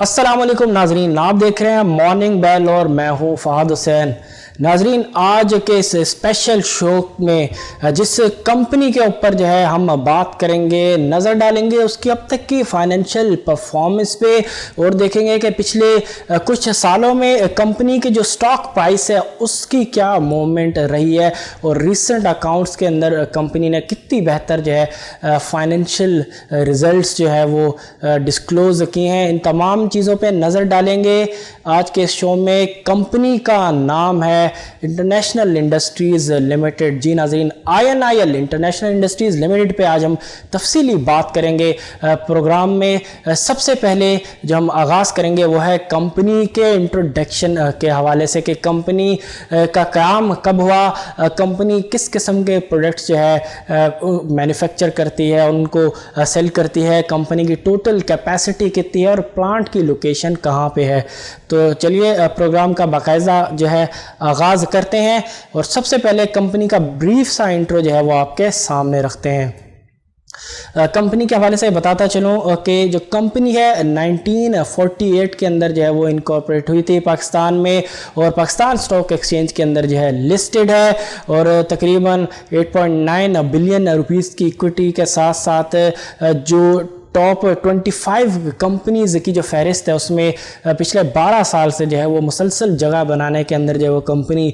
अस्सलाम वालेकुम नाजरीन, आप देख रहे हैं मॉर्निंग बेल और मैं हूं फहद हुसैन। नाजरीन, आज के इस स्पेशल शो में जिस कंपनी के ऊपर जो है हम बात करेंगे, नज़र डालेंगे उसकी अब तक की फाइनेंशियल परफॉर्मेंस पे और देखेंगे कि पिछले कुछ सालों में कंपनी की जो स्टॉक प्राइस है उसकी क्या मूवमेंट रही है और रिसेंट अकाउंट्स के अंदर कंपनी ने कितनी बेहतर जो है फाइनेंशियल रिजल्ट्स जो है वो डिस्क्लोज़ किए हैं। इन तमाम चीज़ों पे नज़र डालेंगे आज के शो में। कंपनी का नाम है इंटरनेशनल इंडस्ट्रीज़ लिमिटेड। जी नाज़रीन, INIL इंटरनेशनल इंडस्ट्रीज़ लिमिटेड पे आज हम तफसीली बात करेंगे प्रोग्राम में। सबसे पहले जो हम आगाज़ करेंगे वो है कंपनी के इंट्रोडक्शन के हवाले से कि कंपनी का क़याम कब हुआ, कंपनी किस किस्म के प्रोडक्ट्स जो है मैन्युफैक्चर करती है, उनको सेल करती है, कंपनी की टोटल कैपेसिटी कितनी है और प्लांट की लोकेशन कहाँ पे है। तो चलिए प्रोग्राम का बाकायदा जो है आगाज़ करते हैं और सबसे पहले कंपनी का ब्रीफ सा इंट्रो जो है वो आपके सामने रखते हैं। कंपनी के हवाले से बताता चलूँ कि जो कंपनी है 1948 के अंदर जो है वो इनकॉर्पोरेट हुई थी पाकिस्तान में और पाकिस्तान स्टॉक एक्सचेंज के अंदर जो है लिस्टेड है और तकरीबन 8.9 बिलियन रुपीस की इक्विटी के साथ साथ जो टॉप 25 कंपनीज़ की जो फहरिस्त है उसमें पिछले 12 साल से जो है वो मुसलसल जगह बनाने के अंदर जो है वो कंपनी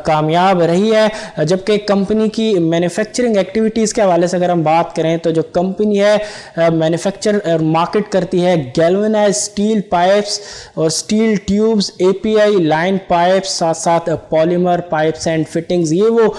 कामयाब रही है। जबकि कंपनी की मैन्युफैक्चरिंग एक्टिविटीज़ के हवाले से अगर हम बात करें तो जो कंपनी है मैन्युफैक्चर और मार्केट करती है गैल्वेनाइज स्टील पाइप्स और steel tubes, API line pipes, साथ साथ पॉलीमर पाइप्स एंड फिटिंग्स। ये वो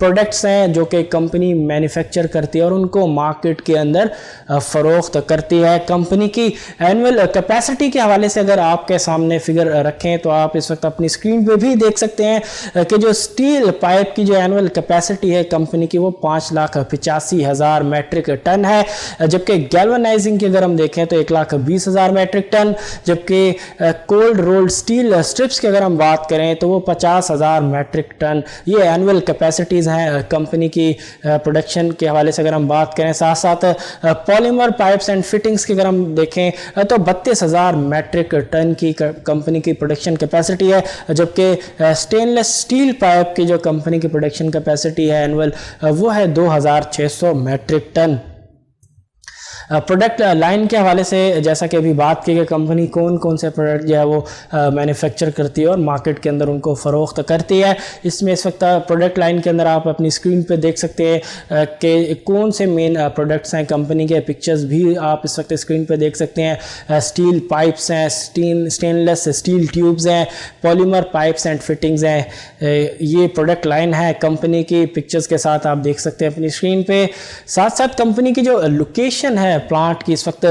प्रोडक्ट्स हैं जो कि कंपनी मैन्युफैक्चर करती है और उनको मार्केट के अंदर फ़रोख्त करती है। कंपनी की एनुअल कैपेसिटी के हवाले से अगर आपके सामने फिगर रखें तो आप इस वक्त अपनी स्क्रीन पे भी देख सकते हैं कि जो स्टील पाइप की जो एनुअल कैपेसिटी है कंपनी की वो 5,85,000 मैट्रिक टन है। जबकि गैल्वेनाइजिंग की अगर हम देखें तो 1,20,000 मैट्रिक टन। जबकि कोल्ड रोल्ड स्टील स्ट्रिप्स की अगर हम बात करें तो वो 50,000 मैट्रिक टन ये एनुअल कैपेसिटीज़ हैं कंपनी की प्रोडक्शन के हवाले से अगर हम बात करें। साथ साथ पॉलीमर पाइप्स एंड फिटिंग्स की अगर हम देखें तो 32,000 मैट्रिक टन की कंपनी की प्रोडक्शन कैपेसिटी है। जबकि स्टेनलेस स्टील पाइप की जो कंपनी की प्रोडक्शन कैपेसिटी है एनुअल वो है 2,600 मैट्रिक टन। प्रोडक्ट लाइन के हवाले से जैसा कि अभी बात की गई कंपनी कौन कौन से प्रोडक्ट जो है वो मैन्युफैक्चर करती है और मार्केट के अंदर उनको फ़रोख्त करती है। इसमें इस वक्त प्रोडक्ट लाइन के अंदर आप अपनी स्क्रीन पे देख सकते हैं कि कौन से मेन प्रोडक्ट्स हैं कंपनी के। पिक्चर्स भी आप इस वक्त स्क्रीन पे देख सकते हैं। स्टील पाइप्स हैं, स्टेनलेस स्टील ट्यूब्स हैं, पॉलीमर पाइप्स एंड फिटिंग्स हैं। ये प्रोडक्ट लाइन है कंपनी की, पिक्चर्स के साथ आप देख सकते हैं अपनी स्क्रीन पे। साथ साथ कंपनी की जो लोकेशन है प्लांट की इस वक्त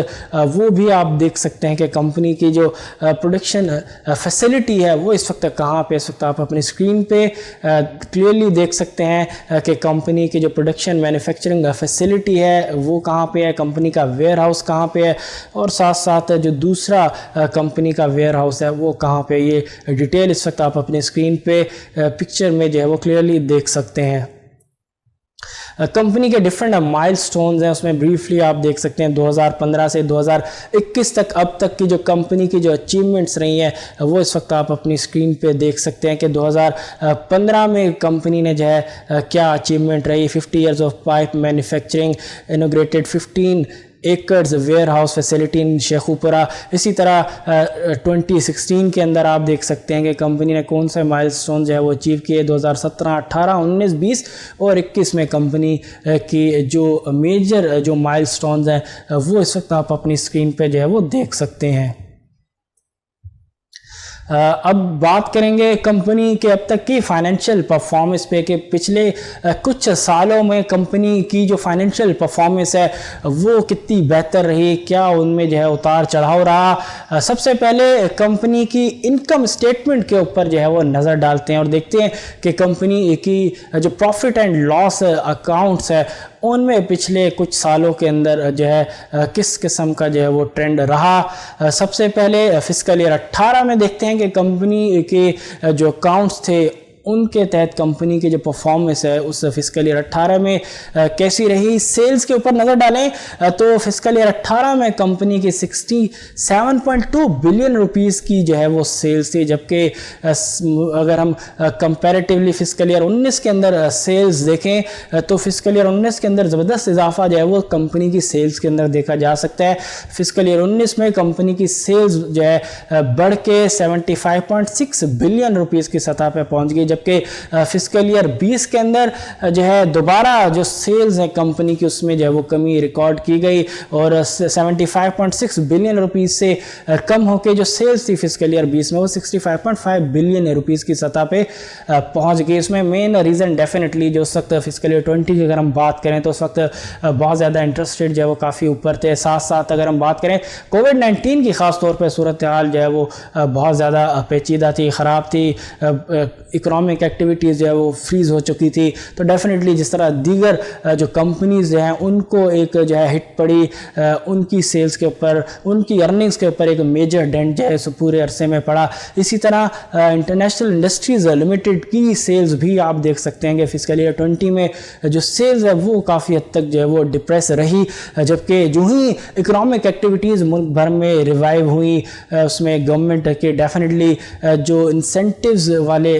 वो भी आप देख सकते हैं कि कंपनी की जो प्रोडक्शन फैसिलिटी है वो इस वक्त कहाँ पे, इस वक्त आप अपनी स्क्रीन पे क्लियरली देख सकते हैं कि कंपनी की जो प्रोडक्शन मैन्युफैक्चरिंग फैसिलिटी है वो कहाँ पे है, कंपनी का वेयर हाउस कहाँ पे है और साथ साथ जो दूसरा कंपनी का वेयर हाउस है वो कहाँ पे। ये डिटेल इस वक्त आप अपनी स्क्रीन पे पिक्चर में जो है वो क्लियरली देख सकते हैं। कंपनी के डिफरेंट माइलस्टोन्स हैं उसमें ब्रीफली आप देख सकते हैं 2015 से 2021 तक अब तक की जो कंपनी की जो अचीवमेंट्स रही हैं वो इस वक्त आप अपनी स्क्रीन पे देख सकते हैं कि 2015 में कंपनी ने जो है क्या अचीवमेंट रही। 50 years of pipe manufacturing, inaugurated 15 acres warehouse facility in Sheikhupura. इसी तरह 2016 के अंदर आप देख सकते हैं कि कंपनी ने कौन से माइलस्टोन जो है वो अचीव किए। 2017, 18, 19, 20 और 21 में कंपनी की जो मेजर जो माइलस्टोन्स हैं वो इस वक्त आप अपनी स्क्रीन पे जो है वो देख सकते हैं। अब बात करेंगे कंपनी के अब तक की फाइनेंशियल परफॉर्मेंस पे कि पिछले कुछ सालों में कंपनी की जो फाइनेंशियल परफॉर्मेंस है वो कितनी बेहतर रही, क्या उनमें जो है उतार चढ़ाव रहा। सबसे पहले कंपनी की इनकम स्टेटमेंट के ऊपर जो है वो नज़र डालते हैं और देखते हैं कि कंपनी की जो प्रॉफिट एंड लॉस अकाउंट्स है उनमें पिछले कुछ सालों के अंदर जो है किस किस्म का जो है वो ट्रेंड रहा। सबसे पहले फिस्कल ईयर 18 में देखते हैं कि कंपनी के जो अकाउंट्स थे उनके तहत कंपनी की जो परफॉर्मेंस है उस फिस्कल ईयर 18 में कैसी रही। सेल्स के ऊपर नज़र डालें तो फिस्कल ईयर 18 में कंपनी की 67.2 बिलियन रुपीस की जो है वो सेल्स थी, जबकि अगर हम कंपैरेटिवली फिस्कल ईयर 19 के अंदर सेल्स देखें तो फिस्कल ईयर 19 के अंदर ज़बरदस्त इजाफा जो है वो कंपनी की सेल्स के अंदर देखा जा सकता है। फिस्कल ईयर 19 में कंपनी की सेल्स जो है बढ़ के 75.6 बिलियन रुपीस की सतह पे पहुंच गई, जबकि फिस्कल ईयर 20 के अंदर जो है दोबारा जो सेल्स है कंपनी की उसमें जो है वो कमी रिकॉर्ड की गई और 75.6 बिलियन रुपीस से कम होकर जो सेल्स थी फिस्कल ईयर 20 में वो 65.5 बिलियन रुपीस की सतह पे पहुंच गई। इसमें मेन रीज़न डेफिनेटली जो उस वक्त फिस्कल ईयर 20 की अगर हम बात करें तो उस वक्त बहुत ज़्यादा इंटरेस्ट रेट जो है वो काफ़ी ऊपर थे। साथ साथ अगर हम बात करें कोविड-19 की ख़ास तौर पर सूरत हाल जो है वो बहुत ज़्यादा पेचीदा थी, ख़राब थी, इकोनॉमिक एक्टिविटीज़ जो है वो फ्रीज़ हो चुकी थी। तो डेफिनेटली जिस तरह दीगर जो कंपनीज़ जो हैं उनको एक जो है हिट पड़ी, उनकी सेल्स के ऊपर, उनकी अर्निंग्स के ऊपर एक मेजर डेंट जो है इस पूरे अरसे में पड़ा। इसी तरह इंटरनेशनल इंडस्ट्रीज़ लिमिटेड की सेल्स भी आप देख सकते हैं कि फिस्कल ईयर 20 में जो सेल्स है वो काफ़ी हद तक जो है वो डिप्रेस रही, जबकि जो ही इकोनॉमिक एक्टिविटीज़ मुल्क भर में रिवाइव हुई उसमें गवर्नमेंट के डेफिनेटली जो इंसेंटिव्स वाले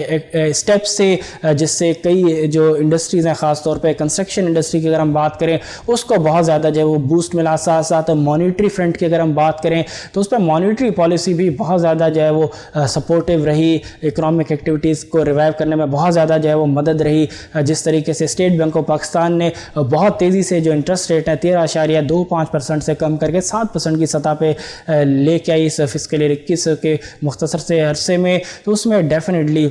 स्टेप्स से जिससे कई जो इंडस्ट्रीज़ हैं ख़ास तौर पे कंस्ट्रक्शन इंडस्ट्री की अगर हम बात करें उसको बहुत ज़्यादा जो है वो बूस्ट मिला। साथ साथ मॉनिटरी फ्रंट की अगर हम बात करें तो उस पर मॉनिटरी पॉलिसी भी बहुत ज़्यादा जो है वो सपोर्टिव रही, इकोनॉमिक एक्टिविटीज़ को रिवाइव करने में बहुत ज़्यादा जो है वो मदद रही। जिस तरीके से स्टेट बैंक ऑफ पाकिस्तान ने बहुत तेज़ी से जो इंटरेस्ट रेट है 13.25% से कम करके 7% की सतह पे लेके आई इस फिस्कल ईयर 21 के मुख्तसर से अरसे में, तो उसमें डेफिनेटली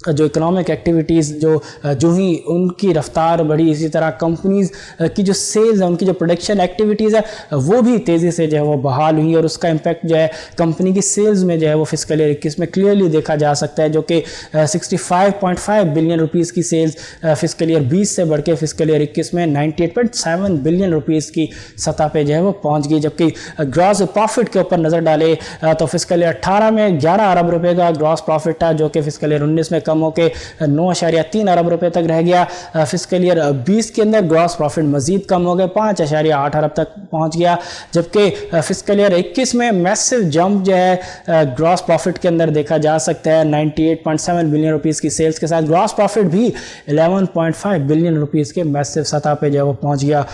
जो इकोनॉमिक एक्टिविटीज़ जो ही उनकी रफ्तार बढ़ी, इसी तरह कंपनीज़ की जो सेल्स है, उनकी जो प्रोडक्शन एक्टिविटीज़ है वो भी तेज़ी से जो है वो बहाल हुई और उसका इम्पैक्ट जो है कंपनी की सेल्स में जो है वो फिस्कल ईयर 21 में क्लियरली देखा जा सकता है, जो कि 65.5 बिलियन रुपीस की सेल्स फिस्कल ईयर 20 से बढ़ के फिस्कल ईयर 21 में 98.7 बिलियन रुपीस की सतह पे जो है वो पहुँच गई। जबकि ग्रॉस प्रॉफिट के ऊपर नज़र डाले तो फिस्कल ईयर 18 में 11 अरब रुपये का ग्रॉस प्रॉफिट था, जो कि फिस्कल ईयर 19 में कम होकर 9.3 अरब रुपए तक रह गया। फिस्कल ईयर 20 के अंदर ग्रॉस प्रॉफिट मजीद कम हो गए, 5.8 अरब तक पहुंच गया, जबकि फिस्कल ईयर 21 में मैसिव जंप जो है ग्रॉस प्रॉफिट के अंदर देखा जा सकता है। 98.7 बिलियन रुपीस की सेल्स के साथ ग्रॉस प्रॉफिट भी 11.5 बिलियन रुपीस के मैसिव सतह पे जो है वो पहुंच गया।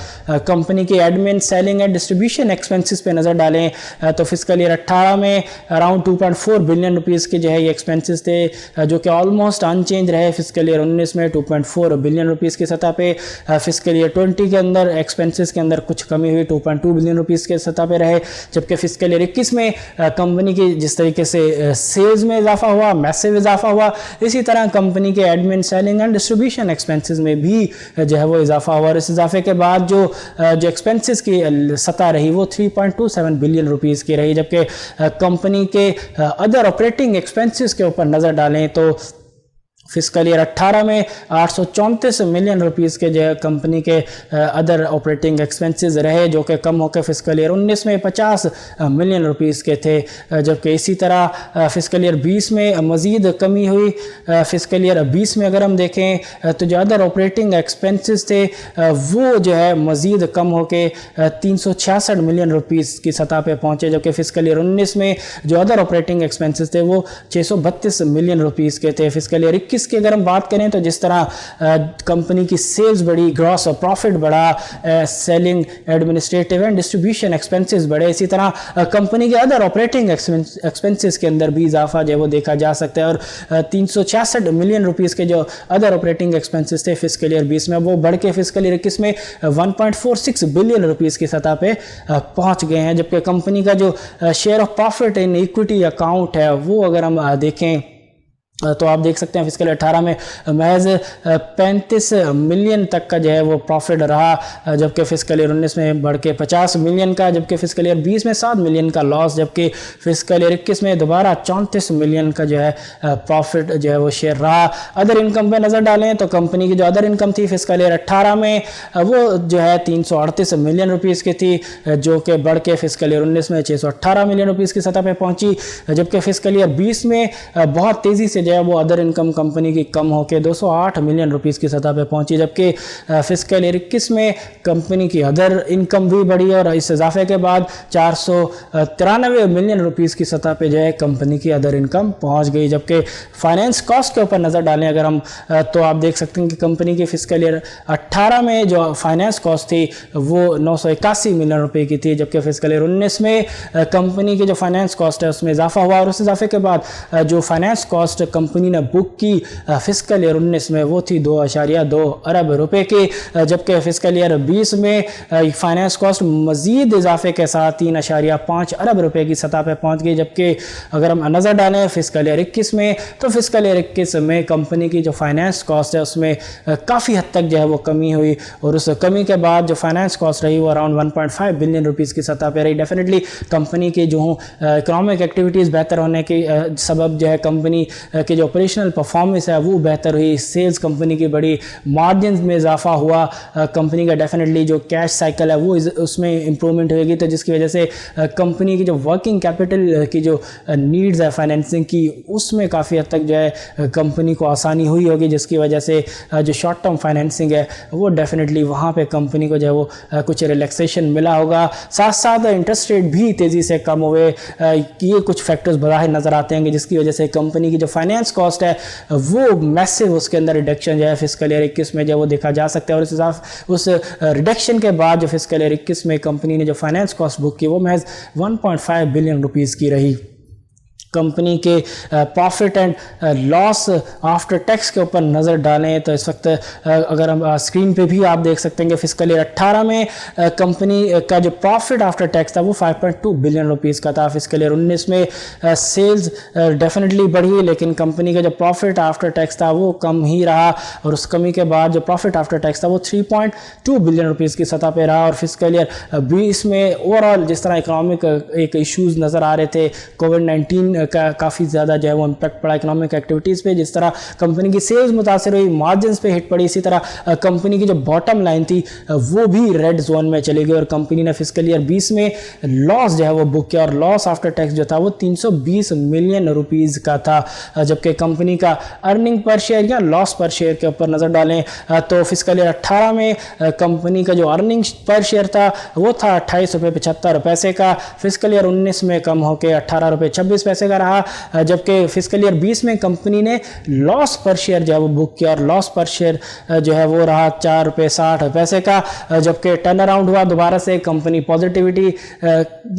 कंपनी की admin, selling and distribution expenses पे नज़र डालें तो फिस्कल ईयर 18 में अराउंड 2.4 बिलियन रुपीस के जो है ये एक्सपेंसेस थे, जो कि ऑलमोस्ट अनचेंज रहे। फिस्कल ईयर 19 में 2.4 बिलियन रुपीस की सतह पे, फिस्कल ईयर 20 के अंदर एक्सपेंसेस के अंदर कुछ कमी हुई, 2.2 बिलियन रुपीस के सतह पे रहे, जबकि फिस्कल ईयर 21 में कंपनी की जिस तरीके से सेल्स में इजाफा हुआ, मैसिव इजाफा हुआ, इसी तरह कंपनी के admin, selling and distribution expenses में भी जो है वो इजाफा हुआ और इस इजाफे के बाद जो एक्सपेंसेस की सतह रही वो 3.27 बिलियन रुपीस की रही। जबकि कंपनी के अदर ऑपरेटिंग एक्सपेंसेस के ऊपर नज़र डालें तो फिस्कल ईयर 18 में 834 मिलियन रुपीस के जो कंपनी के अदर ऑपरेटिंग एक्सपेंसेस रहे, जो कि कम होकर फिस्कल ईयर 19 में 50 मिलियन रुपीस के थे, जबकि इसी तरह फिस्कल ईयर 20 में मज़ीद कमी हुई। फिस्कल ईयर 20 में अगर हम देखें तो जो अदर ऑपरेटिंग एक्सपेंसेस थे वो जो है मज़ीद कम होकर 366 मिलियन रुपीस की सतह पे पहुँचे, जबकि फिस्कल ईयर 19 में जो अदर ऑपरेटिंग एक्सपेंसेस थे वो 632 मिलियन रुपीस के थे। फिस्कल ईयर 21 की अगर हम बात करें तो जिस तरह कंपनी की सेल्स बढ़ी, ग्रॉस प्रॉफिट बढ़ा, selling, administrative and distribution expenses बढ़े, इसी तरह कंपनी के अदर ऑपरेटिंग एक्सपेंसेस के अंदर भी इजाफा जो है वो देखा जा सकता है और 366 मिलियन रुपीस के जो अदर ऑपरेटिंग एक्सपेंसेस थे फिस्कल ईयर 20 में वो बढ़ के फिस्कल ईयर 21 में 1.46 बिलियन रुपीस की सतह पे पहुंच गए हैं। जबकि कंपनी का जो share of profit in equity account है वो अगर हम देखें तो आप देख सकते हैं फिस्कल 18 में महज 35 मिलियन तक का जो है वो प्रॉफिट रहा, जबकि फिस्कल ईयर 19 में बढ़ के 50 मिलियन का, जबकि फिस्कल ईयर 20 में 7 मिलियन का लॉस, जबकि फिस्कल ईयर 21 में दोबारा 34 मिलियन का जो है प्रॉफिट जो है वो शेयर रहा। अदर इनकम पे नज़र डालें तो कंपनी की जो अदर इनकम थी फिस्कल ईयर 18 में वो जो है 338 मिलियन रुपीज़ की थी, जो कि बढ़ के फिस्कल ईयर 19 में 618 मिलियन रुपीज़ की सतह पर पहुँची, जबकि फिस्कल ईयर 20 में बहुत तेज़ी से जो है वो अदर इनकम कंपनी की कम होकर 208 मिलियन रुपीज़ की सतह पे पहुंची, जबकि फिस्कल ईयर 21 में कंपनी की अदर इनकम भी बढ़ी और इस इजाफे के बाद 493 मिलियन रुपीज़ की सतह पे जो है कंपनी की अदर इनकम पहुंच गई। जबकि फाइनेंस कॉस्ट के ऊपर नज़र डालें अगर हम, तो आप देख सकते हैं कि कंपनी की फिस्कल ईयर 18 में जो फाइनेंस कॉस्ट थी वो 981 मिलियन रुपए की थी, जबकि फिस्कल ईयर 19 में कंपनी की जो फाइनेंस कॉस्ट है उसमें इजाफा हुआ और उस इजाफे के बाद जो फाइनेंस कॉस्ट कंपनी ने बुक की फिस्कल ईयर 19 में वो थी 2.2 अरब रुपए की, जबकि फिस्कल ईयर 20 में फाइनेंस कॉस्ट मजीद इजाफे के साथ 3.5 अरब रुपए की सतह पर पहुंच गई। जबकि अगर हम नज़र डालें फिस्कल ईयर 21 में, तो फिस्कल ईयर 21 में कंपनी की जो फाइनेंस कॉस्ट है उसमें काफ़ी हद तक जो है वो कमी हुई और उस कमी के बाद जो फाइनेंस कॉस्ट रही वो अराउंड 1.5 बिलियन रुपीज़ की सतह पे रही। डेफिनेटली कंपनी की जो इकोनॉमिक एक्टिविटीज़ बेहतर होने के सबब जो है कंपनी की जो ऑपरेशनल परफॉर्मेंस है वो बेहतर हुई, सेल्स कंपनी की बड़ी, मार्जिन में इजाफा हुआ, कंपनी का डेफिनेटली जो कैश साइकिल है वो उसमें इम्प्रूवमेंट होगी, तो जिसकी वजह से कंपनी की जो वर्किंग कैपिटल की जो नीड्स है फाइनेंसिंग की उसमें काफ़ी हद तक जो है कंपनी को आसानी हुई होगी, जिसकी वजह से जो शॉर्ट टर्म फाइनेंसिंग है वो डेफिनेटली वहाँ पे कंपनी को जो है वो कुछ रिलैक्सेशन मिला होगा। साथ साथ इंटरेस्ट रेट भी तेज़ी से कम हुए, ये कुछ फैक्टर्स बाहर नज़र आते हैं जिसकी वजह से कंपनी की जो फाइनेंस कॉस्ट है वो मैसिव उसके अंदर रिडक्शन जो है फिस्कल ईयर 21 में जो वो देखा जा सकता है और उस रिडक्शन के बाद जो फिस्कल ईयर 21 में कंपनी ने जो फाइनेंस कॉस्ट बुक की वो महज 1.5 बिलियन रुपीज़ की रही। कंपनी के profit and loss after tax के ऊपर नज़र डालें तो इस वक्त अगर हम स्क्रीन पे भी आप देख सकते हैं कि फिस्कल ईयर 18 में कंपनी का जो प्रॉफिट आफ्टर टैक्स था वो 5.2 बिलियन रुपीज़ का था। फिस्कल ईयर 19 में सेल्स डेफिनेटली बढ़ी लेकिन कंपनी का जो प्रॉफिट आफ्टर टैक्स था वो कम ही रहा और उस कमी के बाद जो प्रॉफिट आफ्टर टैक्स था वो 3.2 बिलियन रुपीज़ की सतह पे रहा। और फिस्कल ईयर 20 में ओवरऑल जिस तरह इकोनॉमिक एक इश्यूज़ नज़र आ रहे थे, कोविड-19 का काफ़ी ज़्यादा जो है वो इम्पैक्ट पड़ा इकोनॉमिक एक्टिविटीज़ पे, जिस तरह कंपनी की सेल्स मुतासर हुई, मार्जिन पे हिट पड़ी, इसी तरह कंपनी की जो बॉटम लाइन थी वो भी रेड जोन में चली गई और कंपनी ने फिस्कल ईयर 20 में लॉस जो है वो बुक किया और लॉस आफ्टर टैक्स जो था वो 320 मिलियन रुपीज़ का था। जबकि कंपनी का अर्निंग पर शेयर या लॉस पर शेयर के ऊपर नज़र डालें तो फिस्कल ईयर 18 में कंपनी का जो अर्निंग पर शेयर था वो था 28.75 पैसे का, फिस्कल ईयर 19 में कम होकर 18.26 का रहा। जबकि फिस्कल ईयर 20 में कंपनी ने लॉस पर शेयर जो है वो बुक किया और लॉस पर शेयर जो है वो रहा 4.60 का। जबकि टर्न अराउंड हुआ, दोबारा से कंपनी पॉजिटिविटी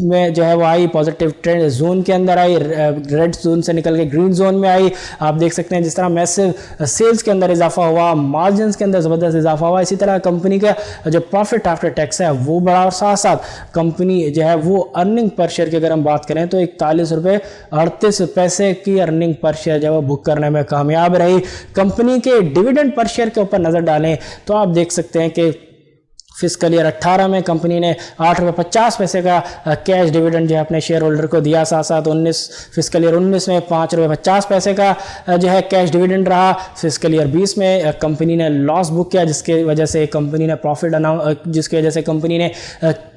में जो है वो आई, पॉजिटिव ट्रेंड जोन के अंदर आई, रेड जोन से निकल के ग्रीन जोन में आई। आप देख सकते हैं जिस तरह मैसिव सेल्स के अंदर इजाफा हुआ, मार्जिन के अंदर ज़बरदस्त इजाफा हुआ, इसी तरह कंपनी का जो प्रॉफिट आफ्टर टैक्स है वो बढ़ा और साथ साथ कंपनी जो है वो अर्निंग पर शेयर की अगर हम बात करें तो 41.38 पैसे की अर्निंग पर शेयर जो है वो बुक करने में कामयाब रही। कंपनी के डिविडेंड पर शेयर के ऊपर नज़र डालें तो आप देख सकते हैं कि फिस्कल ईयर 18 में कंपनी ने 8.50 पैसे का कैश डिविडेंड जो है अपने शेयर होल्डर को दिया, साथ साथ फिस्कल ईयर 19 में 5.50 पैसे का जो है कैश डिविडेंड रहा। फिस्कल ईयर 20 में कंपनी ने लॉस बुक किया जिसकी वजह से कंपनी ने जिसकी वजह से कंपनी ने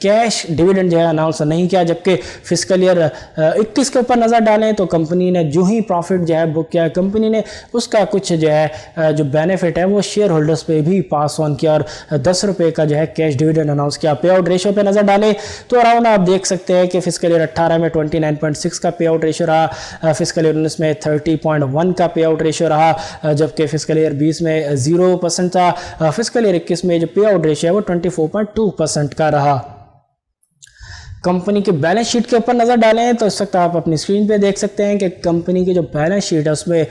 कैश डिविडेंड जो है अनाउंस नहीं किया। जबकि फिस्कल ईयर 21 के ऊपर नज़र डालें तो कंपनी ने जो ही प्रॉफिट जो है बुक किया, कंपनी ने उसका कुछ जो है जो बेनिफिट है वो शेयर होल्डर्स पे भी पास ऑन किया और 10 रुपये का जो है कैश डिविडेंड अनाउंस किया। पे आउट रेशियो पे नजर डालें तो अराउंड आप देख सकते हैं कि फिस्कल ईयर 18 में 29.6 का पे आउट रेशियो रहा, फिस्कल ईयर 19 में 30.1 का पे आउट रेशियो रहा, जबकि फिस्कल ईयर 20 में 0% था। फिस्कल ईयर 21 में जो पे आउट रेशियो है वो 24.2% का रहा। कंपनी के बैलेंस शीट के ऊपर नज़र डालें तो इस वक्त आप अपनी स्क्रीन पे देख सकते हैं कि कंपनी की जो बैलेंस शीट है उसमें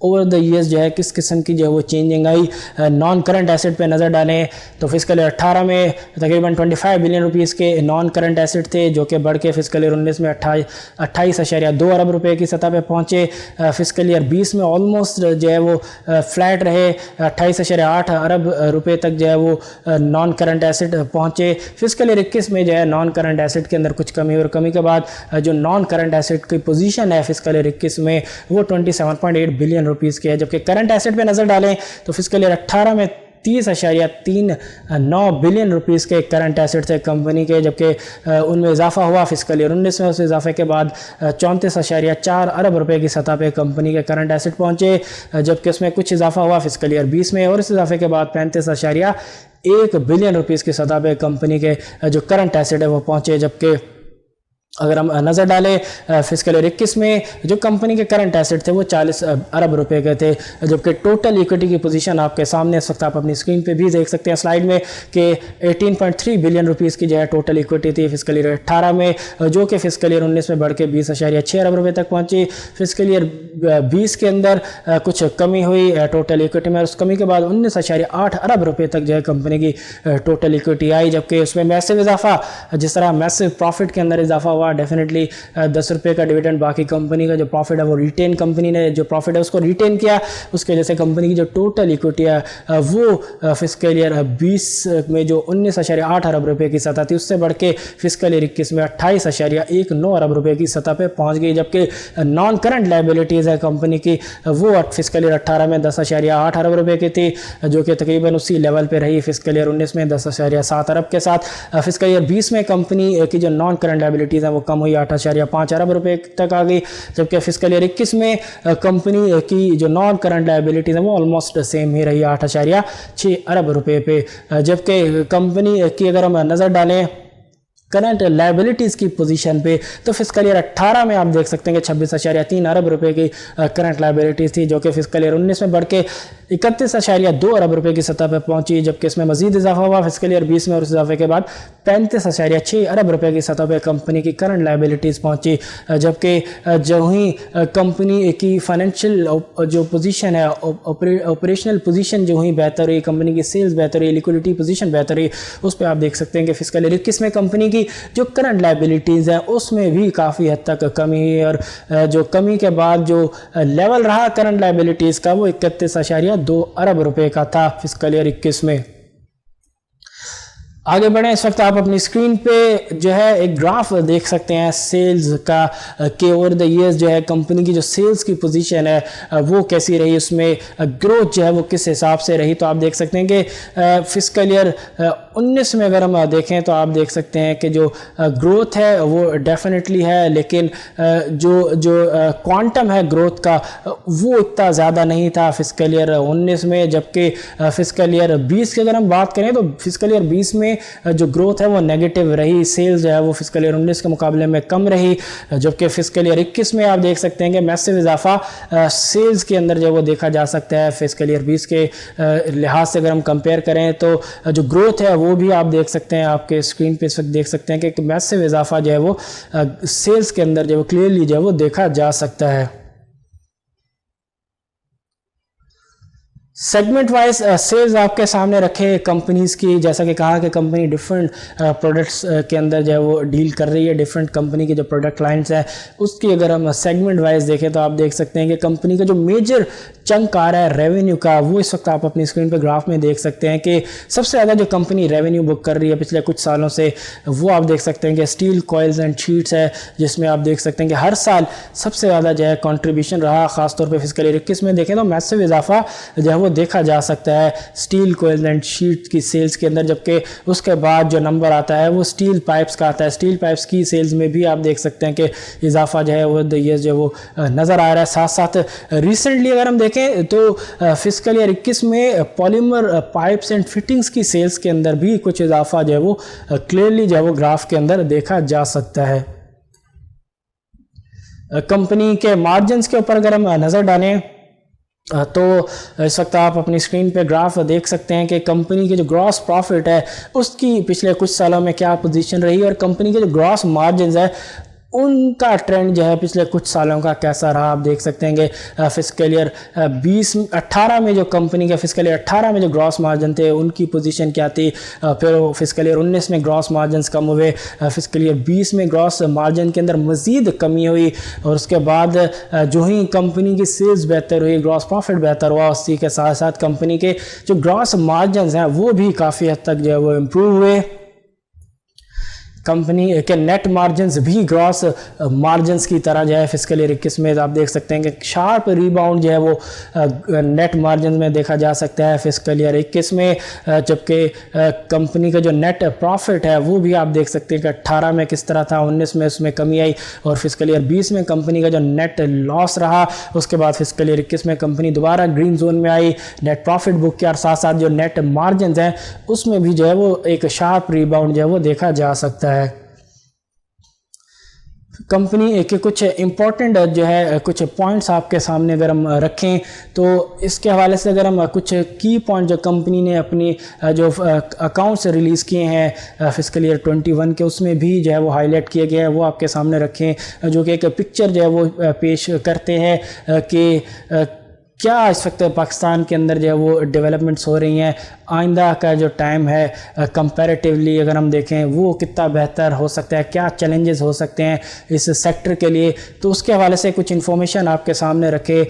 ओवर द ईयर्स जो है किस किस्म की जो है वो चेंजिंग आई। नॉन करंट एसेट पे नज़र डालें तो फिस्कल ईयर 18 में तकरीबन 25 बिलियन रुपीज़ के नॉन करंट एसेट थे जो कि बढ़ के फिस्कल ईयर 19 में 28.2 अरब रुपए की सतह पे पहुँचे। फिस्कल ईयर 20 में ऑलमोस्ट जो है वो फ्लैट रहे, 28.8 अरब रुपए तक जो है वो नॉन करंट एसेट पहुँचे। फिस्कल ईयर 21 में जो है नॉन करंट एसेट के अंदर कुछ कमी और कमी के बाद जो नॉन करंट एसेट की पोजीशन है फिस्कल ईयर 21 में वो 27.8 बिलियन रुपीज़ के है। जबकि करंट एसेट पे नज़र डालें तो फिस्कल ईयर 18 में 30.39 बिलियन रुपीस के करंट एसेट्स है कंपनी के, जबकि उनमें इजाफा हुआ फिस्कल ईयर 19 में। उस इजाफे के बाद 34.4 अरब रुपए की सतह पे कंपनी के करंट एसेट पहुंचे, जबकि उसमें कुछ इजाफा हुआ फिस्कल ईयर 20 में, और इस इजाफे के बाद 35.1 बिलियन रुपीस की सतह पे कंपनी के जो करंट एसेट है वो पहुंचे। जबकि अगर हम नज़र डालें फिस्कल ईयर 21 में जो कंपनी के करंट एसेट थे वो 40 अरब रुपए के थे, जबकि टोटल इक्विटी की पोजीशन आपके सामने इस वक्त आप अपनी स्क्रीन पे भी देख सकते हैं स्लाइड में कि 18.3 बिलियन रुपीस की जो है टोटल इक्विटी थी फिस्कल ईयर 18 में, जो कि फिस्कल ईयर 19 में बढ़ के 20.6 अरब रुपए तक पहुंची। फिस्कल ईयर 20 के अंदर कुछ कमी हुई टोटल इक्विटी में, और उस कमी के बाद 19.8 अरब रुपए तक जो है कंपनी की टोटल इक्विटी आई, जबकि उसमें मैसिव इजाफा, जिस तरह मैसिव प्रॉफिट के अंदर इजाफा हुआ, डेफिनेटली 10 रुपये का डिविडेंड, बाकी कंपनी का जो प्रॉफिट है वो रिटेन, कंपनी ने जो प्रॉफिट है उसको रिटेन किया, उसके वजह से कंपनी की जो टोटल इक्विटी है वो फिस्कल ईयर 20 में जो 19.8 अरब रुपए की सतह थी उससे बढ़ के फिस्कल ईयर 21 में 28.19 अरब रुपए की सतह पे पहुंच गई। जबकि नॉन करंट लाइबिलिटीज़ है कंपनी की वो फिस्कल ईयर 18 में 10.8 अरब रुपए की थी, जो कि तकरीबन उसी लेवल पे रही फिस्कल ईयर 19 में 10.7 अरब के साथ। फिस्कल ईयर 20 में कंपनी की जो नॉन करंट लाइबिलिटीज़ है वो कम हुई, 8.5 अरब रुपए तक आ गई, जबकि फिस्कल ईयर 21 में कंपनी की जो नॉन करंट लायबिलिटीज है वो ऑलमोस्ट सेम ही रही, 8.6 अरब रुपए पे। जबकि कंपनी की अगर हम नज़र डालें करंट लायबिलिटीज़ की पोजीशन पे तो फिस्कल ईयर 18 में आप देख सकते हैं कि 26.3 अरब रुपए की करंट लायबिलिटीज़ थी, जो कि फिस्कल ईयर 19 में बढ़ के 31.2 अरब रुपए की सतह पर पहुंची, जबकि इसमें मजीद इजाफा हुआ फिस्कल ईयर 20 में, और उस इजाफे के बाद 35.6 अरब रुपए की सतह पर कंपनी की करंट लायबिलिटीज़ पहुंची। जबकि जो ही कंपनी की फाइनेंशियल जो पोजीशन है, ऑपरेशनल पोजीशन जो ही बेहतर हुई, कंपनी की सेल्स बेहतर हुई, लिक्विडिटी पोजीशन बेहतर हुई, उस पर आप देख सकते हैं कि फिस्कल ईयर 21 में कंपनी की जो करंट लायबिलिटीज़ है उसमें भी काफ़ी हद तक कमी हुई, और जो कमी के बाद जो लेवल रहा करंट लायबिलिटीज़ का वो 31.2 अरब रुपए का था फिस्कल ईयर 21 में। आगे बढ़ें, इस वक्त आप अपनी स्क्रीन पे जो है एक ग्राफ देख सकते हैं सेल्स का कि ओवर द ईयर्स जो है कंपनी की जो सेल्स की पोजीशन है वो कैसी रही, उसमें ग्रोथ जो है वो किस हिसाब से रही। तो आप देख सकते हैं कि फिस्कल ईयर 19 में अगर हम देखें तो आप देख सकते हैं कि जो ग्रोथ है वो डेफिनेटली है, लेकिन जो क्वांटम है ग्रोथ का वो इतना ज़्यादा नहीं था फिस्कल ईयर 19 में। जबकि फिस्कल ईयर 20 की अगर हम बात करें तो फिस्कल ईयर 20 में जो ग्रोथ है वो नेगेटिव रही, सेल्स जो है वो फिस्कल ईयर 19 के मुकाबले में कम रही। जबकि फिस्कल ईयर 21 में आप देख सकते हैं कि मैसिव इजाफा सेल्स के अंदर जो वो देखा जा सकता है। फिस्कल ईयर 20 के लिहाज से अगर हम कंपेयर करें तो जो ग्रोथ है वो भी आप देख सकते हैं, आपके स्क्रीन पे इस वक्त देख सकते हैं कि मैसिव इजाफा जो है वो सेल्स के अंदर जो वो क्लियरली जो है वो देखा जा सकता है। सेगमेंट वाइज सेल्स आपके सामने रखे कंपनीज़ की, जैसा कि कहा कि कंपनी डिफरेंट प्रोडक्ट्स के अंदर जो है वो डील कर रही है, डिफरेंट कंपनी के जो प्रोडक्ट लाइन्स हैं उसकी अगर हम सेगमेंट वाइज देखें तो आप देख सकते हैं कि कंपनी का जो मेजर चंक आ रहा है रेवेन्यू का वो इस वक्त आप अपनी स्क्रीन पे ग्राफ में देख सकते हैं कि सबसे ज़्यादा जो कंपनी रेवेन्यू बुक कर रही है पिछले कुछ सालों से वो आप देख सकते हैं कि स्टील कॉइल्स एंड शीट्स है, जिसमें आप देख सकते हैं कि हर साल सबसे ज़्यादा जो है कॉन्ट्रीब्यूशन रहा। ख़ासतौर पर फिस्कल ईयर 21 में देखें तो मैसिव इजाफा जो है वो देखा जा सकता है स्टील कॉइल्स एंड शीट्स की सेल्स के अंदर। जबकि उसके बाद जो नंबर आता है वो स्टील पाइप्स का आता है, स्टील पाइप्स की सेल्स में भी आप देख सकते हैं कि इजाफा जो है वो ये जो वो नज़र आ रहा है। साथ साथ रिसेंटली अगर हम देखें तो फिस्कल ईयर 21 में पॉलीमर पाइप्स एंड फिटिंग्स की सेल्स के अंदर भी कुछ इजाफा जो है वो क्लियरली जो है वो ग्राफ के अंदर देखा जा सकता है। कंपनी के मार्जिन्स के ऊपर अगर हम नज़र डालें तो इस वक्त आप अपनी स्क्रीन पे ग्राफ देख सकते हैं कि कंपनी की जो ग्रॉस प्रॉफिट है उसकी पिछले कुछ सालों में क्या पोजीशन रही और कंपनी के जो ग्रॉस मार्जिन्स है उनका ट्रेंड जो है पिछले कुछ सालों का कैसा रहा। आप देख सकते हैं कि फिस्कल ईयर 18 में जो कंपनी के फिस्कल ईयर 18 में जो ग्रॉस मार्जिन थे उनकी पोजीशन क्या थी, फिर फिस्कल ईयर 19 में ग्रॉस मार्जिन कम हुए, फिस्कल ईयर 20 में ग्रॉस मार्जिन के अंदर मज़ीद कमी हुई और उसके बाद जो ही कंपनी की सेल्स बेहतर हुई, ग्रॉस प्रॉफिट बेहतर हुआ, उसी के साथ साथ कंपनी के जो ग्रॉस मार्जिन हैं वो भी काफ़ी हद तक जो है वो इम्प्रूव हुए। कंपनी के नेट मार्जिन्स भी ग्रॉस मार्जिन्स की तरह जो है फिस्कल ईयर 21 में आप देख सकते हैं कि शार्प रिबाउंड जो है वो नेट मार्जिन में देखा जा सकता है फिस्कल ईयर 21 में। जबकि कंपनी का जो नेट प्रॉफिट है वो भी आप देख सकते हैं कि 18 में किस तरह था, 19 में उसमें कमी आई और फिस्कल ईयर 20 में कंपनी का जो नेट लॉस रहा। उसके बाद फिस्कल ईयर 21 में कंपनी दोबारा ग्रीन जोन में आई, नेट प्रॉफिट बुक किया और साथ साथ जो नेट मार्जिन हैं उसमें भी जो है वो एक शार्प रिबाउंड जो है वो देखा जा सकता है। कंपनी के कुछ इम्पॉर्टेंट जो है कुछ पॉइंट्स आपके सामने अगर हम रखें तो इसके हवाले से अगर हम कुछ की पॉइंट जो कंपनी ने अपनी जो अकाउंट्स रिलीज़ किए हैं फिस्कल ईयर 21 के उसमें भी जो है वो हाईलाइट किया गया है, वो आपके सामने रखें, जो कि एक पिक्चर जो है वो पेश करते हैं कि क्या इस वक्त पाकिस्तान के अंदर जो है वो डेवलपमेंट्स हो रही हैं, आइंदा का जो टाइम है कंपैरेटिवली अगर हम देखें वो कितना बेहतर हो सकता है, क्या चैलेंजेस हो सकते हैं इस सेक्टर के लिए। तो उसके हवाले से कुछ इन्फॉर्मेशन आपके सामने रखे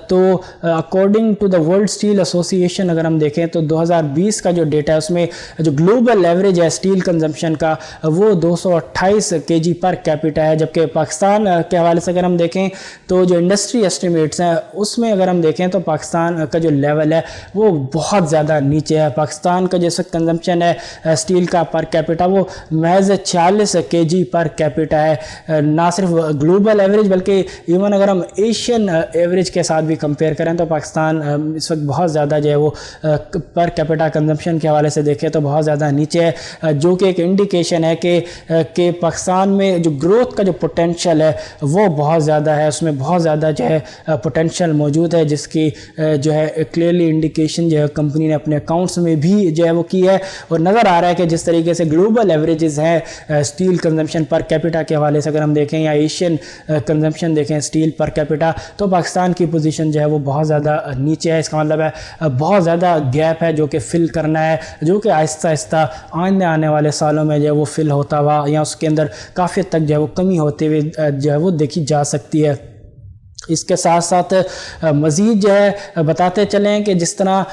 तो according to the world steel association अगर हम देखें तो 2020 का जो डेटा है उसमें जो ग्लोबल एवरेज है स्टील कंजम्पशन का वो 228 kg पर कैपिटा है। जबकि पाकिस्तान के हवाले से अगर हम देखें तो जो इंडस्ट्री एस्टिमेट्स हैं उसमें अगर हम देखें तो पाकिस्तान का जो लेवल है वो बहुत ज़्यादा नीचे है। पाकिस्तान का जैसे कंजम्पशन है स्टील का पर कैपिटा वो महज 46 kg पर कैपिटा है। ना सिर्फ ग्लोबल एवरेज बल्कि इवन अगर हम एशियन एवरेज के साथ भी कंपेयर करें तो पाकिस्तान इस वक्त बहुत ज़्यादा जो है वो पर कैपिटा कंजम्पशन के हवाले से देखें तो बहुत ज़्यादा नीचे है, जो कि एक इंडिकेशन है कि पाकिस्तान में जो ग्रोथ का जो पोटेंशियल है वो बहुत ज़्यादा है, उसमें बहुत ज़्यादा जो है पोटेंशियल मौजूद है, जिसकी जो है क्लियरली इंडिकेशन जो है कंपनी ने अपने अकाउंट्स में भी जो है वो की है। और नज़र आ रहा है कि जिस तरीके से ग्लोबल एवरेजेस हैं स्टील कंजम्पशन पर कैपिटा के हवाले से अगर हम देखें या एशियन कंजम्पशन देखें स्टील पर कैपिटा तो पाकिस्तान की पोजीशन जो है वो बहुत ज़्यादा नीचे है। इसका मतलब है बहुत ज़्यादा गैप है जो कि फिल करना है, जो कि आहिस्ता आहिस्ता आने वाले सालों में जो है वो फिल होता हुआ या उसके अंदर काफ़ी हद तक जो है वो कमी होते हुए जो है वो देखी जा सकती है। इसके साथ साथ मज़ीद जो है बताते चलें कि जिस तरह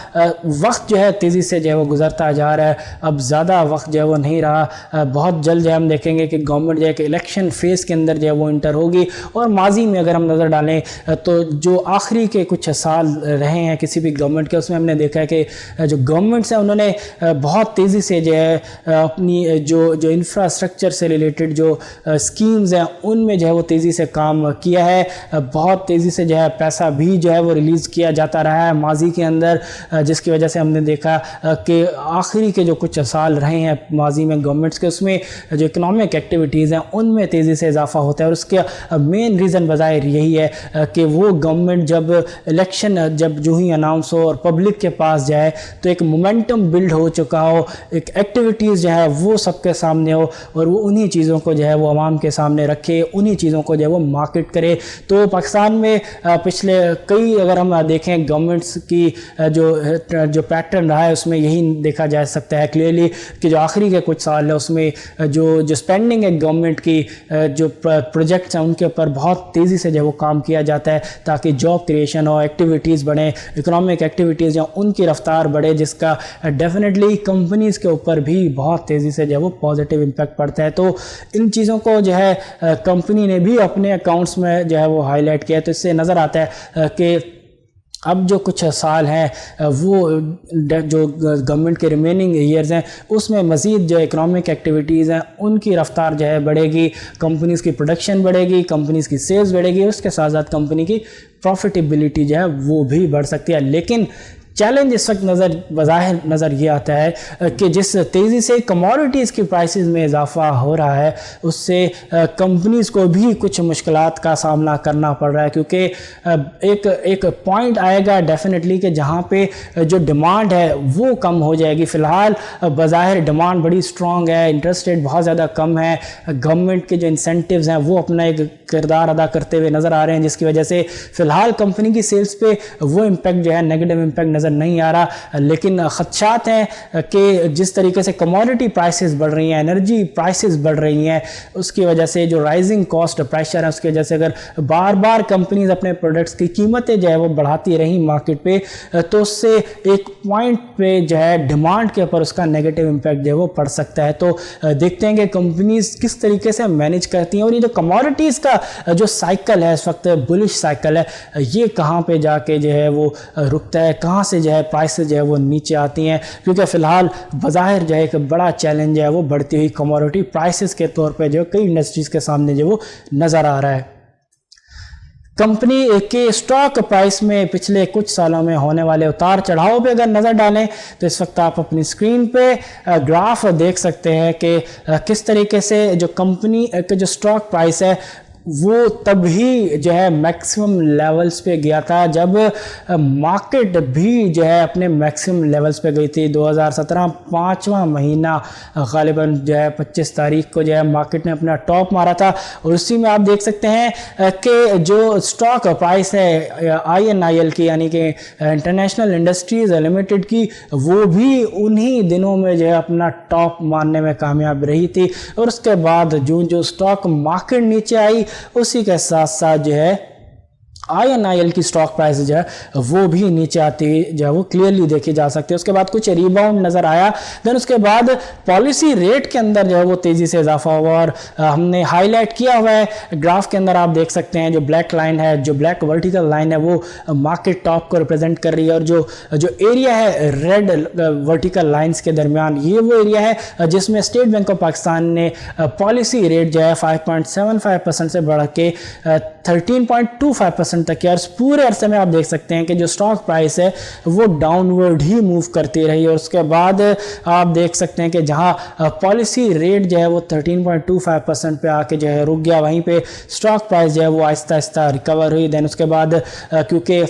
वक्त जो है तेज़ी से जो है वो गुज़रता जा रहा है, अब ज़्यादा वक्त जो है वो नहीं रहा, बहुत जल्द जो है हम देखेंगे कि गवर्नमेंट जो है कि इलेक्शन फेज़ के अंदर जो है वो इंटर होगी। और माजी में अगर हम नज़र डालें तो जो आखिरी के कुछ साल रहे हैं किसी भी गवर्नमेंट के उसमें हमने देखा है कि जो गवर्नमेंट्स हैं उन्होंने बहुत तेज़ी से जो है अपनी जो इंफ्रास्ट्रक्चर से रिलेटेड जो स्कीम्स हैं उनमें जो है वो तेज़ी से काम किया है, बहुत तेज़ी से जो है पैसा भी जो है वो रिलीज़ किया जाता रहा है माजी के अंदर, जिसकी वजह से हमने देखा कि आखिरी के जो कुछ साल रहे हैं माजी में गवर्नमेंट्स के उसमें जो इकनॉमिक एक्टिविटीज़ हैं उनमें तेज़ी से इजाफा होता है। और उसके मेन रीज़न बज़ाहिर यही है कि वो गवर्नमेंट जब इलेक्शन जब जो ही अनाउंस हो और पब्लिक के पास जाए तो एक मोमेंटम बिल्ड हो चुका हो, एक एक्टिविटीज़ जो है वो सबके सामने हो और वो उन्हीं चीज़ों को जो है वो आवाम के सामने रखे, उन्हीं चीज़ों को जो है वो मार्केट करे। तो पाकिस्तान में पिछले कई अगर हम देखें गवर्नमेंट्स की जो पैटर्न रहा है उसमें यही देखा जा सकता है क्लियरली कि जो आखिरी के कुछ साल है उसमें जो स्पेंडिंग है गवर्नमेंट की जो प्रोजेक्ट्स हैं उनके ऊपर बहुत तेज़ी से जो वो काम किया जाता है ताकि जॉब क्रिएशन हो, एक्टिविटीज़ बढ़े, इकोनॉमिक एक्टिविटीज़ या उनकी रफ्तार बढ़े, जिसका डेफिनेटली कंपनीज़ के ऊपर भी बहुत तेज़ी से जो है वो पॉजिटिव इम्पैक्ट पड़ता है। तो इन चीज़ों को जो है कंपनी ने भी अपने अकाउंट्स में जो है वो हाईलाइट किया। तो इससे नज़र आता है कि अब जो कुछ साल हैं वो जो गवर्नमेंट के रिमेनिंग ईयर्स हैं उसमें मज़ीद जो इकनॉमिक एक्टिविटीज़ हैं उनकी रफ्तार जो है बढ़ेगी, कंपनीज़ की प्रोडक्शन बढ़ेगी, कंपनीज़ की सेल्स बढ़ेगी, उसके साथ साथ कंपनी की प्रॉफिटेबिलिटी जो है वो भी बढ़ सकती है। लेकिन चैलेंज इस वक्त बज़ाहिर नज़र ये आता है कि जिस तेज़ी से कमोडिटीज़ की प्राइसेस में इजाफा हो रहा है उससे कंपनीज़ को भी कुछ मुश्किलात का सामना करना पड़ रहा है, क्योंकि एक पॉइंट आएगा डेफिनेटली कि जहाँ पे जो डिमांड है वो कम हो जाएगी। फ़िलहाल बज़ाहिर डिमांड बड़ी स्ट्रॉन्ग है, इंटरेस्ट रेट बहुत ज़्यादा कम है, गवर्नमेंट के जो इंसेंटिव्स हैं वो अपना एक किरदार अदा करते हुए नज़र आ रहे हैं, जिसकी वजह से फ़िलहाल कंपनी की सेल्स पे वो इम्पैक्ट जो है नेगेटिव इम्पैक्ट नज़र नहीं आ रहा। लेकिन ख़दशात हैं कि जिस तरीके से कमोडिटी प्राइसेस बढ़ रही हैं, एनर्जी प्राइसेस बढ़ रही हैं, उसकी वजह से जो राइजिंग कॉस्ट प्रेशर है उसकी वजह से अगर बार बार कंपनीज अपने प्रोडक्ट्स की कीमतें जो है वो बढ़ाती रही मार्केट पे, तो उससे एक पॉइंट पे जो है डिमांड के ऊपर उसका नेगेटिव इम्पैक्ट जो है वो पड़ सकता है। तो देखते हैं कि कंपनीज किस तरीके से मैनेज करती हैं और ये जो कमोडिटीज़ का जो साइकिल है इस वक्त बुलिश साइकिल है, ये कहाँ पे जाके जो है वो रुकता है, कहाँ से जो है प्राइसेस जो है वो नीचे आती हैं, क्योंकि फ़िलहाल बज़ाहिर जो है एक बड़ा चैलेंज है वो बढ़ती हुई कमोडिटी प्राइसेस के तौर पे जो कई इंडस्ट्रीज़ के सामने जो वो नज़र आ रहा है। कंपनी के स्टॉक प्राइस में पिछले कुछ सालों में होने वाले उतार चढ़ाव पे अगर नज़र डालें तो इस वक्त आप अपनी स्क्रीन पे ग्राफ देख सकते हैं कि किस तरीके से जो कंपनी के जो स्टॉक प्राइस है वो तभी जो है मैक्सिमम लेवल्स पे गया था जब मार्केट भी जो है अपने मैक्सिमम लेवल्स पे गई थी। 2017 5वां महीना ग़ालिबन जो है 25 तारीख को जो है मार्केट ने अपना टॉप मारा था और उसी में आप देख सकते हैं कि जो स्टॉक प्राइस है INIL की यानी कि इंटरनेशनल इंडस्ट्रीज़ लिमिटेड की, वो भी उन्हीं दिनों में जो है अपना टॉप मारने में कामयाब रही थी और उसके बाद जो स्टॉक मार्केट नीचे आई उसी के साथ साथ जो है INIL की स्टॉक प्राइस जो है वो भी नीचे आती हुई जो है वो क्लियरली देखी जा सकती है। उसके बाद कुछ रिबाउंड नज़र आया, देन उसके बाद पॉलिसी रेट के अंदर जो है वो तेज़ी से इजाफा हुआ और हमने हाईलाइट किया हुआ है ग्राफ के अंदर। आप देख सकते हैं जो ब्लैक लाइन है, जो ब्लैक वर्टिकल लाइन है वो मार्केट टॉप को रिप्रेजेंट कर रही है और जो एरिया है रेड वर्टिकल लाइन्स के दरमियान, ये वो एरिया है जिसमें स्टेट बैंक ऑफ पाकिस्तान ने पॉलिसी रेट जो है 5.75% से बढ़ के 13.25% तक किया। पूरे अरसे में आप देख सकते हैं कि जो स्टॉक प्राइस है वो डाउनवर्ड ही मूव करती रही और उसके बाद आप देख सकते हैं कि जहां पॉलिसी रेट जो है वो 13.25% पे आके जो है रुक गया, वहीं पे स्टॉक प्राइस जो है वो आहिस्ता आहिस्ता रिकवर हुई। देन उसके बाद क्योंकि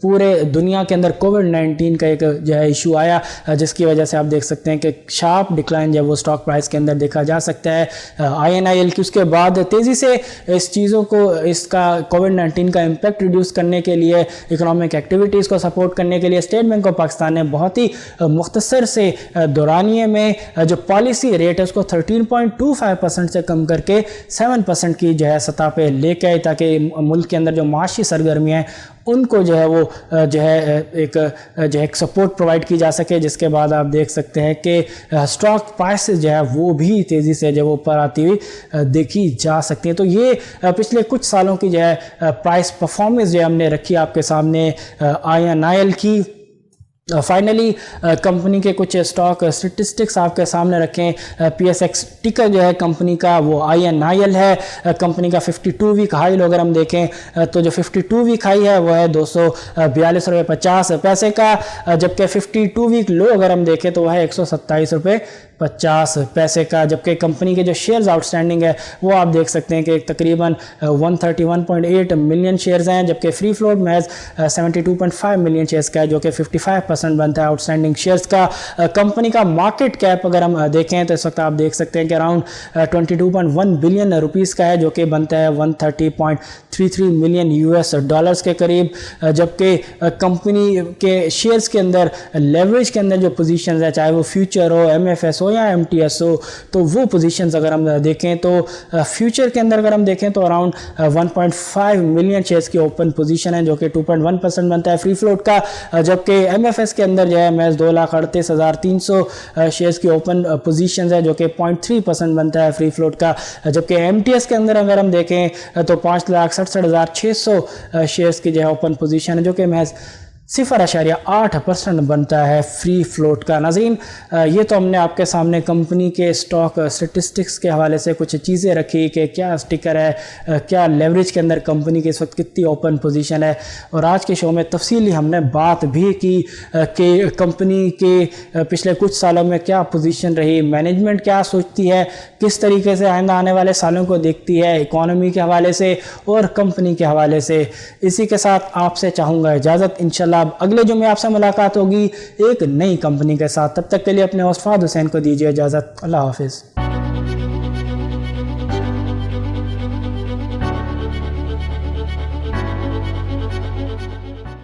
पूरे दुनिया के अंदर कोविड-19 का एक जो है इशू आया, जिसकी वजह से आप देख सकते हैं कि शार्प डिक्लाइन जो है वो स्टॉक प्राइस के अंदर देखा जा सकता है INIL की। उसके बाद तेज़ी से इस चीज़ों को, इसका कोविड-19 का इम्पैक्ट रिड्यूस करने के लिए, इकोनॉमिक एक्टिविटीज़ को सपोर्ट करने के लिए स्टेट बैंक ऑफ पाकिस्तान ने बहुत ही मुख्तसर से दौरानिए में जो पॉलिसी रेट है उसको 13.25% से कम करके 7% की जो है सतह पे लेके आए, ताकि मुल्क के अंदर जो माशी सरगर्मियाँ हैं उनको जो है वो जो है एक सपोर्ट प्रोवाइड की जा सके। जिसके बाद आप देख सकते हैं कि स्टॉक प्राइसेस जो है वो भी तेज़ी से जो ऊपर आती हुई देखी जा सकती है। तो ये पिछले कुछ सालों की जो है प्राइस परफॉर्मेंस जो हमने रखी आपके सामने INIL की। फाइनली कंपनी के कुछ स्टॉक स्टेटिस्टिक्स आपके सामने रखें। PSX टिकर जो है कंपनी का वो INIL है। कंपनी का 52 वीक हाई अगर हम देखें तो जो 52 वीक हाई है वो है 242 रुपये 50 पैसे का, जबकि 52 वीक लो अगर हम देखें तो वह है 127 रुपये 50 पैसे का। जबकि कंपनी के जो शेयर्स आउटस्टैंडिंग है वो आप देख सकते हैं कि तकरीबन 131.8 मिलियन शेयर्स हैं, जबकि फ्री फ्लोट महज 72.5 मिलियन शेयर्स का है, जो कि 55% बनता है आउटस्टैंडिंग शेयर्स का। कंपनी का मार्केट कैप अगर हम देखें तो इस वक्त आप देख सकते हैं कि अराउंड 22.1 बिलियन रुपीज़ का है, जो कि बनता है 130.33 मिलियन US डॉलर्स के करीब। जबकि कंपनी के शेयर्स के अंदर लेवरेज के अंदर जो पोजीशंस है, चाहे वो फ्यूचर हो, MFS हो या MTS हो, तो वो पोजीशंस अगर हम देखें तो फ्यूचर के अंदर अगर हम देखें तो अराउंड 1.5 मिलियन शेयर्स की ओपन पोजीशन है, जो कि 2.1% बनता है फ्री फ्लोट का। जबकि MFS के अंदर जो है महज 2,38,300 शेयर्स की ओपन पोजीशंस है, जो कि 0.3% बनता है फ्री फ्लोट का। जबकि MTS के अंदर अगर हम देखें तो 5,67,600 शेयर्स की जो है ओपन पोजीशन है, जो कि महज 0.8% बनता है फ्री फ्लोट का। नाज़रीन, ये तो हमने आपके सामने कंपनी के स्टॉक स्टेटिस्टिक्स के हवाले से कुछ चीज़ें रखी कि क्या स्टिकर है, क्या लेवरेज के अंदर कंपनी के इस वक्त कितनी ओपन पोजीशन है, और आज के शो में तफसीली हमने बात भी की कि कंपनी के पिछले कुछ सालों में क्या पोजीशन रही, मैनेजमेंट क्या सोचती है, किस तरीके से आइंदा आने वाले सालों को देखती है, इकॉनमी के हवाले से और कंपनी के हवाले से। इसी के साथ आपसे चाहूँगा इजाज़त। इंशाल्लाह अब अगले जुम्मे आपसे मुलाकात होगी एक नई कंपनी के साथ। तब तक के लिए अपने होस्ट फहद हुसैन को दीजिए इजाज़त। अल्लाह हाफिज़।